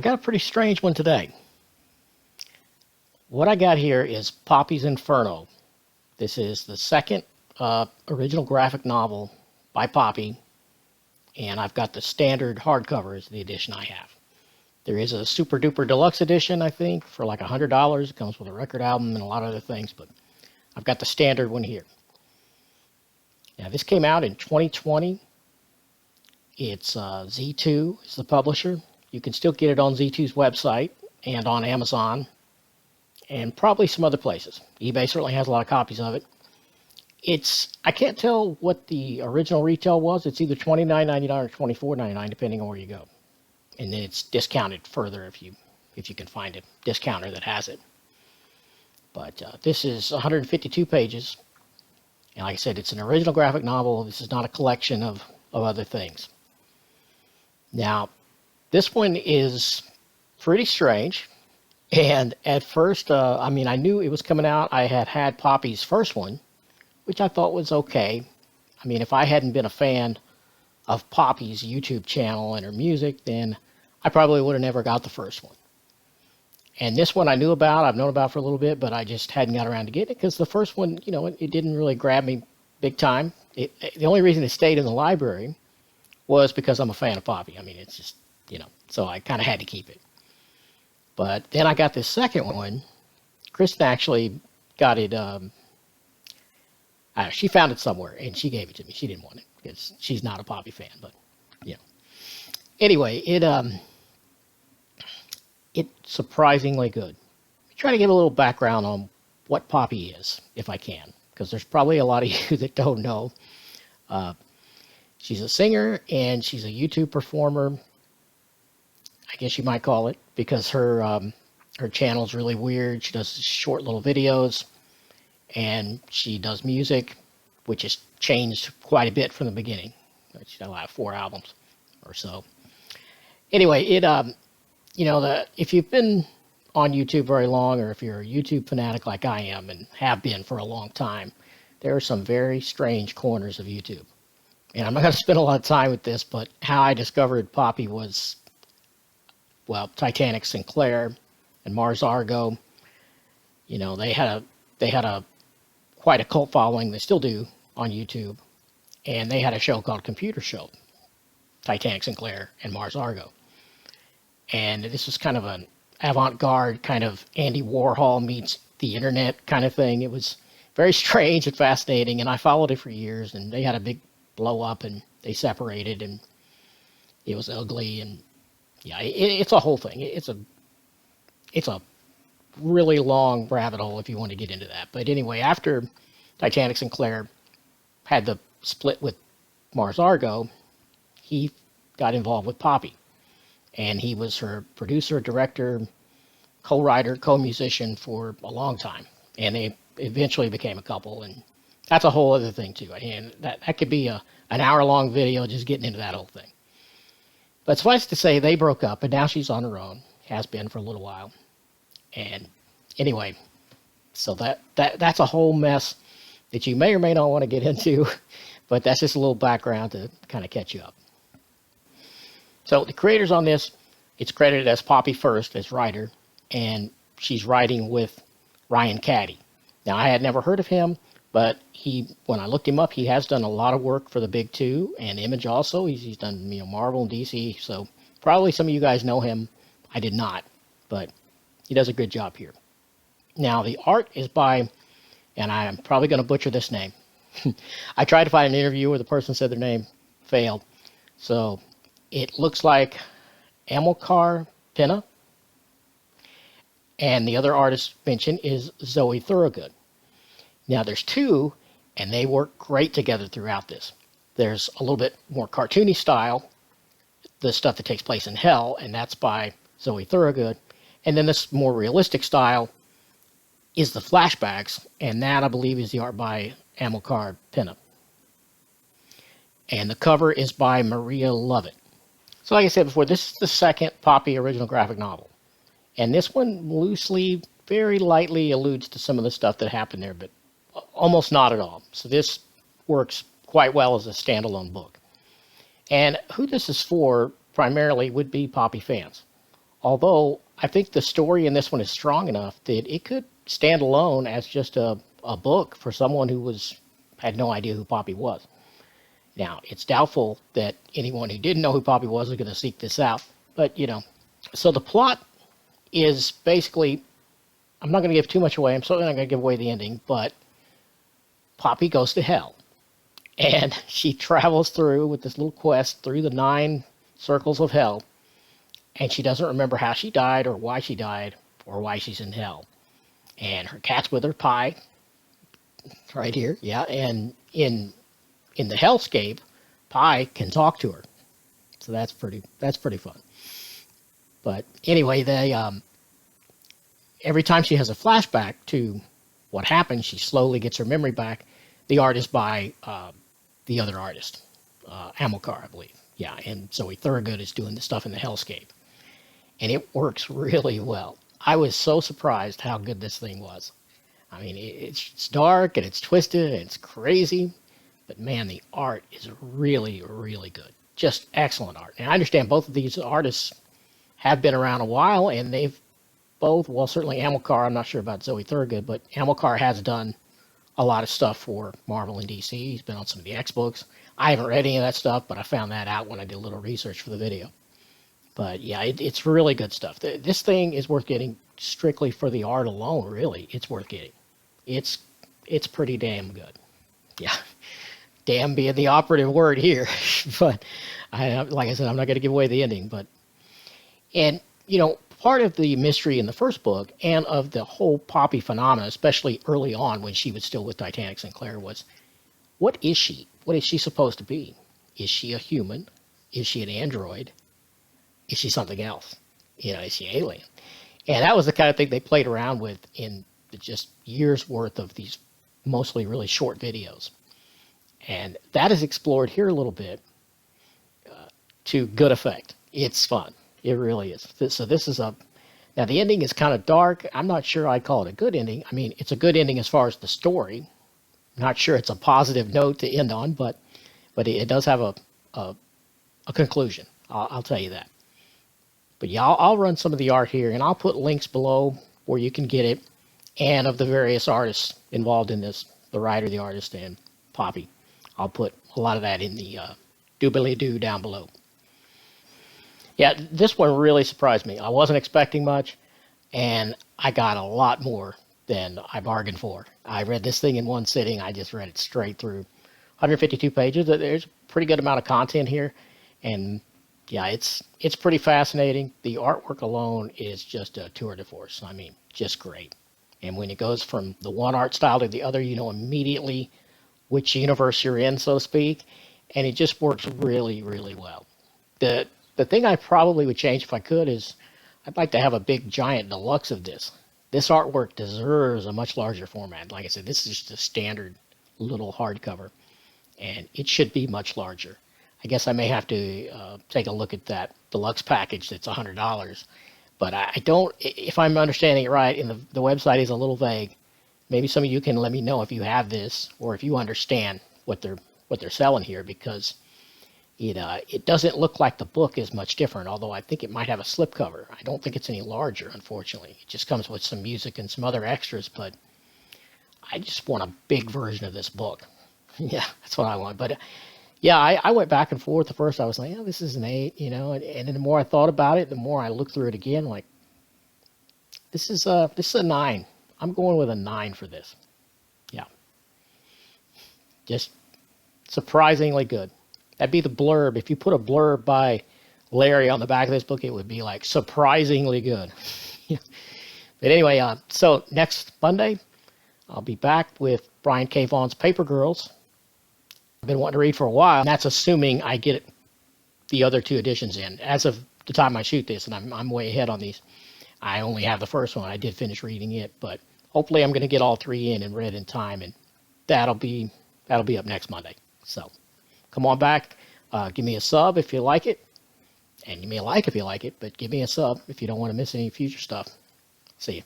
got a pretty strange one today. What I got here is Poppy's Inferno. This is the second original graphic novel by Poppy, and I've got the standard hardcover is the edition I have. There is a super duper deluxe edition, I think, for like $100. It comes with a record album and a lot of other things, but I've got the standard one here. Now, this came out in 2020. It's Z2 is the publisher. You can still get it on Z2's website and on Amazon and probably some other places. eBay certainly has a lot of copies of it. I can't tell what the original retail was. It's either $29.99 or $24.99 depending on where you go. And then it's discounted further if you can find a discounter that has it. But this is 152 pages. And like I said, it's an original graphic novel. This is not a collection of other things. Now, this one is pretty strange. And at first, I knew it was coming out. I had Poppy's first one, which I thought was okay. I mean, if I hadn't been a fan of Poppy's YouTube channel and her music, then I probably would have never got the first one. And this one I knew about, I've known about for a little bit, but I just hadn't got around to getting it because the first one, it didn't really grab me big time. The only reason it stayed in the library was because I'm a fan of Poppy. I mean, it's just, so I kind of had to keep it. But then I got this second one. Kristen actually got it, she found it somewhere and she gave it to me. She didn't want it because she's not a Poppy fan, but, Anyway, it's surprisingly good. I try to give a little background on what Poppy is, if I can, because there's probably a lot of you that don't know. She's a singer and she's a YouTube performer, I guess you might call it, because her channel's really weird. She does short little videos, and she does music, which has changed quite a bit from the beginning. She's got like 4 albums or so. Anyway, if you've been on YouTube very long, or if you're a YouTube fanatic like I am and have been for a long time, there are some very strange corners of YouTube. And I'm not going to spend a lot of time with this, but how I discovered Poppy was, Titanic Sinclair and Mars Argo. They had quite a cult following. They still do on YouTube. And they had a show called Computer Show, Titanic Sinclair and Mars Argo. And this was kind of an avant-garde kind of Andy Warhol meets the internet kind of thing. It was very strange and fascinating, and I followed it for years, and they had a big blow up, and they separated, and it was ugly, and it's a whole thing. It's a really long rabbit hole if you want to get into that. But anyway, after Titanic Sinclair had the split with Mars Argo, he got involved with Poppy. And he was her producer, director, co-writer, co-musician for a long time. And they eventually became a couple. And that's a whole other thing, too. And that could be an hour-long video just getting into that whole thing. But suffice to say, they broke up, and now she's on her own. Has been for a little while. And anyway, so that's a whole mess that you may or may not want to get into. But that's just a little background to kind of catch you up. So the creators on this, it's credited as Poppy first as writer, and she's writing with Ryan Caddy. Now, I had never heard of him, but when I looked him up, he has done a lot of work for the big two and Image also. He's done Marvel and DC, so probably some of you guys know him. I did not, but he does a good job here. Now, the art is by, and I'm probably going to butcher this name. I tried to find an interview where the person said their name, failed. So it looks like Amilcar Pinna. And the other artist mentioned is Zoe Thorogood. Now there's 2, and they work great together throughout this. There's a little bit more cartoony style, the stuff that takes place in hell, and that's by Zoe Thorogood. And then this more realistic style is the flashbacks, and that I believe is the art by Amilcar Pinna. And the cover is by Maria Lovett. So like I said before, this is the second Poppy original graphic novel. And this one loosely, very lightly alludes to some of the stuff that happened there, but almost not at all. So this works quite well as a standalone book. And who this is for primarily would be Poppy fans. Although I think the story in this one is strong enough that it could stand alone as just a book for someone who had no idea who Poppy was. Now, it's doubtful that anyone who didn't know who Poppy was going to seek this out, but So the plot is basically, I'm not going to give too much away. I'm certainly not going to give away the ending, but Poppy goes to hell. And she travels through with this little quest through the 9 circles of hell. And she doesn't remember how she died or why she's in hell. And her cat's with her, Pie, right here. Yeah, and in the hellscape, Pie can talk to her. So that's pretty fun. But anyway, every time she has a flashback to what happened, she slowly gets her memory back. The art is by the other artist, Amilcar, I believe. Yeah, and Zoe Thorogood is doing the stuff in the hellscape. And it works really well. I was so surprised how good this thing was. I mean, it's dark and it's twisted and it's crazy, but man, the art is really, really good. Just excellent art. And I understand both of these artists have been around a while, and they've both, well, certainly Amilcar, I'm not sure about Zoe Thorogood, but Amilcar has done a lot of stuff for Marvel and DC. He's been on some of the X books. I haven't read any of that stuff, but I found that out when I did a little research for the video. But yeah, it's really good stuff. This thing is worth getting strictly for the art alone, really. It's worth getting. It's pretty damn good. Yeah, damn being the operative word here. But like I said, I'm not going to give away the ending. And part of the mystery in the first book and of the whole Poppy phenomena, especially early on when she was still with Titanic Sinclair, was what is she? What is she supposed to be? Is she a human? Is she an android? Is she something else? Is she alien? And that was the kind of thing they played around with in just years worth of these mostly really short videos. And that is explored here a little bit to good effect. It's fun. It really is. So this is now the ending is kind of dark. I'm not sure I'd call it a good ending. I mean, it's a good ending as far as the story. Not sure it's a positive note to end on, but it does have a conclusion. I'll tell you that. But yeah, I'll run some of the art here, and I'll put links below where you can get it, and of the various artists involved in this, the writer, the artist, and Poppy. I'll put a lot of that in the doobly-doo down below. Yeah, this one really surprised me. I wasn't expecting much, and I got a lot more than I bargained for. I read this thing in one sitting. I just read it straight through. 152 pages. There's a pretty good amount of content here, and yeah, it's pretty fascinating. The artwork alone is just a tour de force. I mean, just great. And when it goes from the one art style to the other, you know immediately which universe you're in, so to speak, and it just works really, really well. The thing I probably would change if I could is I'd like to have a big giant deluxe of this. This artwork deserves a much larger format. Like I said, this is just a standard little hardcover, and it should be much larger. I guess I may have to take a look at that deluxe package that's $100. But I don't, if I'm understanding it right, and the website is a little vague, maybe some of you can let me know if you have this or if you understand what they're selling here, because it doesn't look like the book is much different, although I think it might have a slipcover. I don't think it's any larger, unfortunately. It just comes with some music and some other extras, but I just want a big version of this book. Yeah, that's what I want. But yeah, I went back and forth. At first I was like, oh, this is an 8, and then the more I thought about it, the more I looked through it again, like, this is a 9. I'm going with a 9 for this. Yeah. Just surprisingly good. That'd be the blurb. If you put a blurb by Larry on the back of this book, it would be like surprisingly good. Yeah. But anyway, so next Monday, I'll be back with Brian K. Vaughan's Paper Girls. I've been wanting to read for a while, and that's assuming I get the other 2 editions in. As of the time I shoot this, and I'm way ahead on these, I only have the first one. I did finish reading it, but hopefully I'm going to get all 3 in and read in time, and that'll be up next Monday. So come on back, give me a sub if you like it, and give me a like if you like it, but give me a sub if you don't want to miss any future stuff. See you.